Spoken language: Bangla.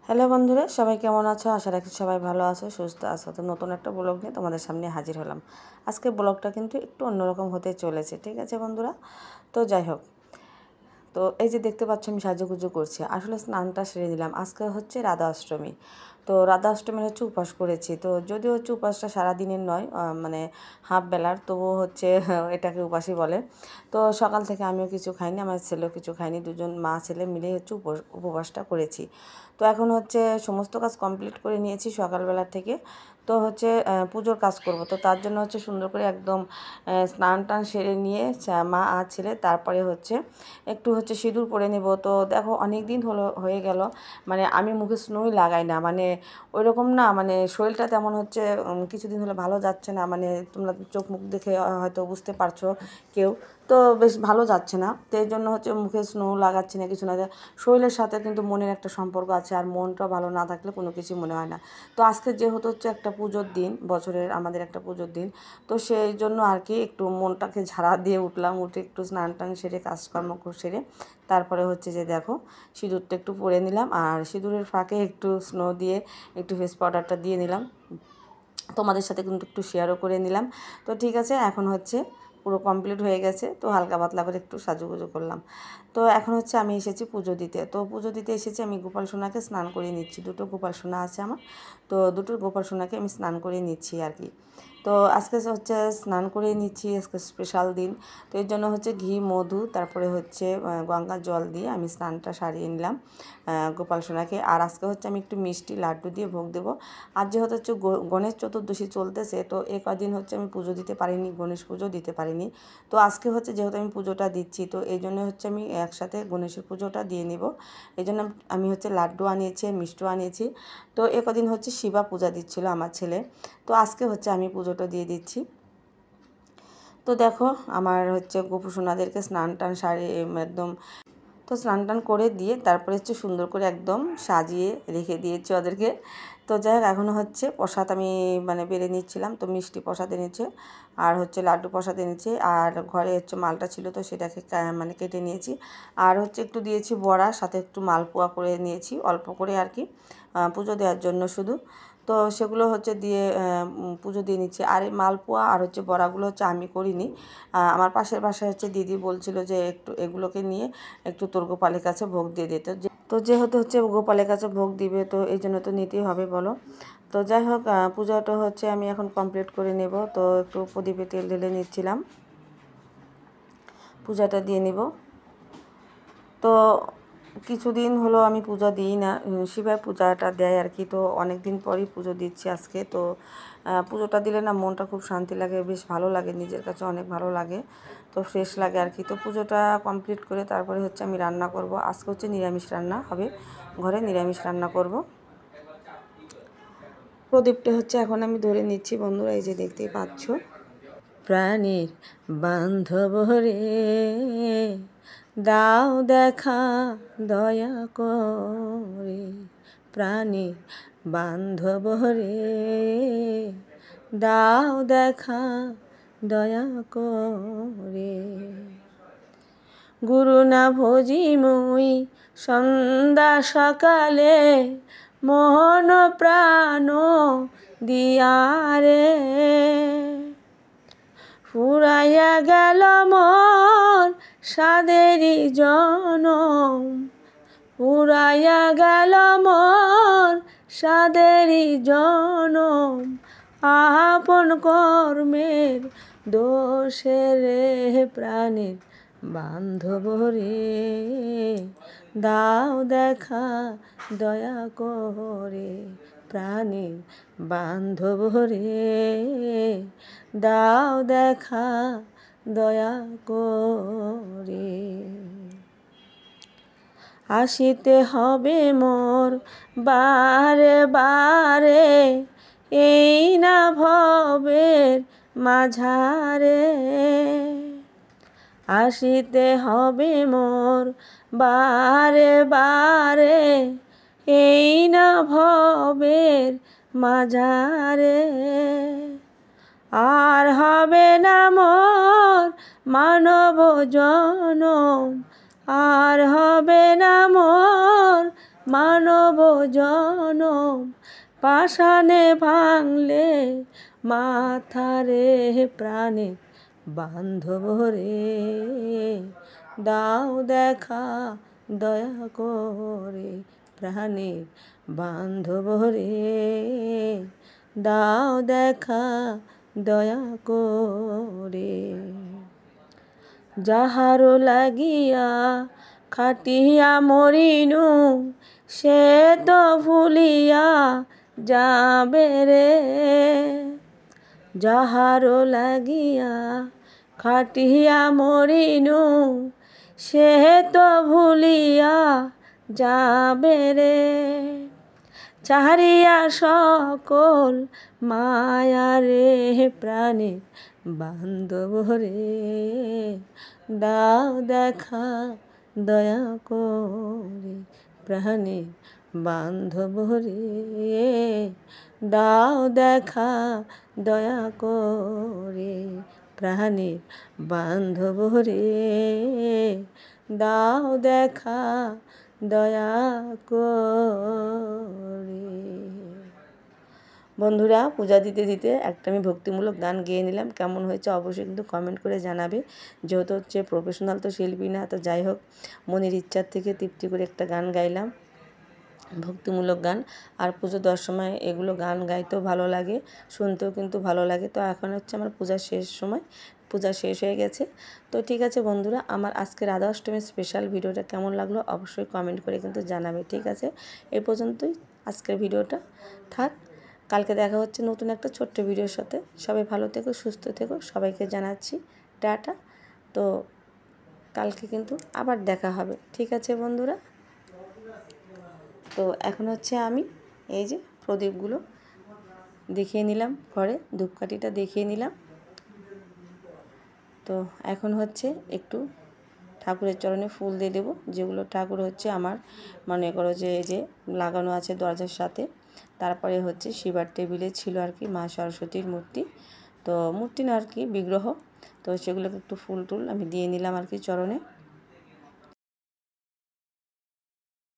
হ্যালো বন্ধুরা, সবাই কেমন আছো? আশা রাখি সবাই ভালো আছো, সুস্থ আছো। তো নতুন একটা ব্লগ নিয়ে তোমাদের সামনে হাজির হলাম। আজকে ব্লগটা কিন্তু একটু অন্যরকম হতে চলেছে, ঠিক আছে বন্ধুরা? তো যাই হোক, তো এই যে দেখতে পাচ্ছ আমি সাজুগুজু করছি, আসলে স্নানটা সেরে দিলাম। আজকে হচ্ছে রাধা অষ্টমী। তো রাধা অষ্টমীর হচ্ছে উপাস করেছি। তো যদিও হচ্ছে উপাসটা সারাদিনের নয়, মানে হাফ বেলার, তবুও হচ্ছে এটাকে উপাসই বলে। তো সকাল থেকে আমিও কিছু খাইনি, আমার ছেলেও কিছু খাইনি, দুজন মা ছেলে মিলেই হচ্ছে উপবাসটা করেছি। তো এখন হচ্ছে সমস্ত কাজ কমপ্লিট করে নিয়েছি সকালবেলা থেকে। তো হচ্ছে পুজোর কাজ করব। তো তার জন্য হচ্ছে সুন্দর করে একদম স্নান টান সেরে নিয়ে মা আর ছেলে তারপরে হচ্ছে একটু হচ্ছে সিঁদুর পরে নেব। তো দেখো অনেক দিন হয়ে গেল, মানে আমি মুখে স্নোই লাগাই না, মানে ওই রকম না, মানে শরীরটা তেমন হচ্ছে কিছুদিন হলে ভালো যাচ্ছে না, মানে তোমরা চোখ মুখ দেখে হয়তো বুঝতে পারছো কেউ। তো বেশ ভালো যাচ্ছে না, তো এই জন্য হচ্ছে মুখে স্নো লাগাচ্ছি না, কিছু না। শরীরের সাথে কিন্তু মনের একটা সম্পর্ক আছে, আর মনটা ভালো না থাকলে কোনো কিছু মনে হয় না। তো আজকে যেহেতু হচ্ছে একটা পুজোর দিন, বছরের আমাদের একটা পুজোর দিন, তো সেই জন্য আর কি একটু মনটাকে ঝাড়া দিয়ে উঠলাম, উঠে একটু স্নান টান সেরে কাজকর্ম সেরে তারপরে হচ্ছে যে দেখো সিঁদুরটা একটু পরে নিলাম, আর সিঁদুরের ফাঁকে একটু স্নো দিয়ে একটু ফেস পাউডারটা দিয়ে নিলাম, তোমাদের সাথে কিন্তু একটু শেয়ারও করে নিলাম। তো ঠিক আছে, এখন হচ্ছে পুরো কমপ্লিট হয়ে গেছে। তো হালকা পাতলা করে একটু সাজুগুজু করলাম। তো এখন হচ্ছে আমি এসেছি পুজো দিতে। তো পুজো দিতে এসেছি, আমি গোপাল সোনাকে স্নান করিয়ে নিচ্ছি। দুটো গোপাল সোনা আছে আমার, তো দুটো গোপাল সোনাকে আমি স্নান করিয়ে নিচ্ছি আর কি। তো আজকে হচ্ছে স্নান করিয়ে নিচ্ছি, আজকে স্পেশাল দিন। তো এর জন্য হচ্ছে ঘি, মধু, তারপরে হচ্ছে গঙ্গার জল দিয়ে আমি স্নানটা সারিয়ে নিলাম গোপাল সোনাকে। আর আজকে হচ্ছে আমি একটু মিষ্টি লাড্ডু দিয়ে ভোগ দেবো। আর যেহেতু হচ্ছে গণেশ চতুর্দশী চলতেছে, তো এ কদিন হচ্ছে আমি পুজো দিতে পারিনি, গণেশ পুজো দিতে পারিনি। তো আজকে হচ্ছে যেহেতু আমি পুজোটা দিচ্ছি, তো এই জন্য হচ্ছে আমি একসাথে গণেশের পুজোটা দিয়ে নিব। এই জন্য আমি হচ্ছে লাড্ডু আনিয়েছি, মিষ্টিও আনিয়েছি। তো এ কদিন হচ্ছে শিবা পূজা দিচ্ছিল আমার ছেলে, তো আজকে হচ্ছে আমি পুজোটা দিয়ে দিচ্ছি। তো দেখো আমার হচ্ছে গোপুসোনাদেরকে স্নান টান সারিয়ে একদম, তো স্নান টান করে দিয়ে তারপরে হচ্ছে সুন্দর করে একদম সাজিয়ে রেখে দিয়েছি ওদেরকে। তো যাই হোক, এখনও হচ্ছে প্রসাদ আমি মানে বেড়ে নিচ্ছিলাম। তো মিষ্টি প্রসাদ এনেছে, আর হচ্ছে লাড্ডু প্রসাদ এনেছে, আর ঘরে হচ্ছে মালটা ছিল, তো সেটাকে মানে কেটে নিয়েছি। আর হচ্ছে একটু দিয়েছি বড়া, সাথে একটু মালপোয়া করে নিয়েছি অল্প করে আর কি, পুজো দেওয়ার জন্য শুধু। তো সেগুলো হচ্ছে দিয়ে পুজো দিয়ে নিচ্ছি। আর এই মালপোয়া আর হচ্ছে বড়াগুলো হচ্ছে আমি করিনি, আমার পাশের বাসায় হচ্ছে দিদি বলছিল যে একটু এগুলোকে নিয়ে একটু তোর গোপালের কাছে ভোগ দিয়ে দিতে। তো যেহেতু হচ্ছে গোপালের কাছে ভোগ দিবে, তো এই জন্য তো নিতেই হবে বলো। তো যাই হোক, পূজাটা হচ্ছে আমি এখন কমপ্লিট করে নেব। তো একটু প্রদীপে তেল ঢেলে নিচ্ছিলাম, পূজাটা দিয়ে নিব। তো কিছুদিন হলো আমি পূজা দিই না, শিবের পূজাটা দেয় আর কি। তো অনেক দিন পরই পুজো দিচ্ছি আজকে। তো পুজোটা দিলে না মনটা খুব শান্তি লাগে, বেশ ভালো লাগে, নিজের কাছে অনেক ভালো লাগে, তো ফ্রেশ লাগে আর কি। তো পুজোটা কমপ্লিট করে তারপরে হচ্ছে আমি রান্না করব। আজকে হচ্ছে নিরামিষ রান্না হবে, ঘরে নিরামিষ রান্না করব। প্রদীপটা হচ্ছে এখন আমি ধরে নিচ্ছি বন্ধুরা, এই যে দেখতেই পাচ্ছ। প্রাণীর বান্ধব রে, দাও দেখা দয়া করে, প্রাণীর বান্ধব রে, দাও দেখা দয়া করে। গুরু না ভজি মুই সন্ধ্যা সকালে, মন প্রাণ দিয়ারে, ফুরাইয়া গেল মোর সাদেরই জনম, ফুরাইয়া গেল মোর সাদেরই জনম, আপন কর্মের দোষে রে, প্রাণের বান্ধব রে, দাও দেখা দয়া করে, প্রাণের বান্ধব রে, দাও দেখা দয়া করে। আসিতে হবে মোর বারে বারে, এই না ভবের মাঝারে, আসিতে হবে মোর বারে বারে, এই না ভবের মাঝারে, আর হবে না মোর মানব জনম, আর হবে না মোর মানব জনম পাষাণে ভাঙলে মাথারে প্রাণে বান্ধব রে, দাও দেখা দয়া করে প্রাণের বান্ধব রে, দাও দেখা দয়া করে। যাহারো লাগিয়া খাটিয়া মরিনু সে তো ভুলিয়া যাবে রে, যাহারো লাগিয়া খাটিয়া মরিনু সে তো ভুলিয়া যাবে রে, চারিয়া সকল মায়ারে প্রাণে বান্ধব রে, দাও দেখা দয়া করে প্রাণে বান্ধব রে, দাও দেখা দয়া করে প্রাণে বান্ধব রে, দাও দেখা দয়া করে। বন্ধুরা, পূজা দিতে দিতে একটা আমি ভক্তিমূলক গান গেয়ে নিলাম। কেমন হয়েছে অবশ্যই কিন্তু কমেন্ট করে জানাবে। যেহেতু হচ্ছে প্রফেশনাল তো শিল্পী না, তো যাই হোক মনের ইচ্ছার থেকে তৃপ্তি করে একটা গান গাইলাম, ভক্তিমূলক গান। আর পুজো দেওয়ার সময় এগুলো গান গাইতেও ভালো লাগে, শুনতেও কিন্তু ভালো লাগে। তো এখন হচ্ছে আমার পূজার শেষ সময়, পূজা শেষ হয়ে গেছে। তো ঠিক আছে বন্ধুরা, আমার আজকে রাধা অষ্টমীর স্পেশাল ভিডিওটা কেমন লাগলো অবশ্যই কমেন্ট করে কিন্তু জানাবে। ঠিক আছে, এই পর্যন্তই আজকের ভিডিওটা থাক। কালকে দেখা হচ্ছে নতুন একটা ছোট্ট ভিডিওর সাথে। সবাই ভালো থেকো, সুস্থ থেকো, সবাইকে জানাচ্ছি টাটা। তো কালকে কিন্তু আবার দেখা হবে। ঠিক আছে বন্ধুরা। তো এখন হচ্ছে আমি এই যে প্রদীপগুলো দেখিয়ে নিলাম, ঘরে ধূপকাঠিটা দেখিয়ে নিলাম। তো এখন হচ্ছে একটু ঠাকুরের চরণে ফুল দিয়ে দেবো, যেগুলো ঠাকুর হচ্ছে আমার মনে করো যে এই যে লাগানো আছে দরজার সাথে। তারপরে হচ্ছে শিবার টেবিলে ছিল আর কি মা সরস্বতীর মূর্তি, তো মূর্তি না আর কি বিগ্রহ, তো সেগুলোকে একটু ফুল টুল আমি দিয়ে নিলাম আর কি চরণে।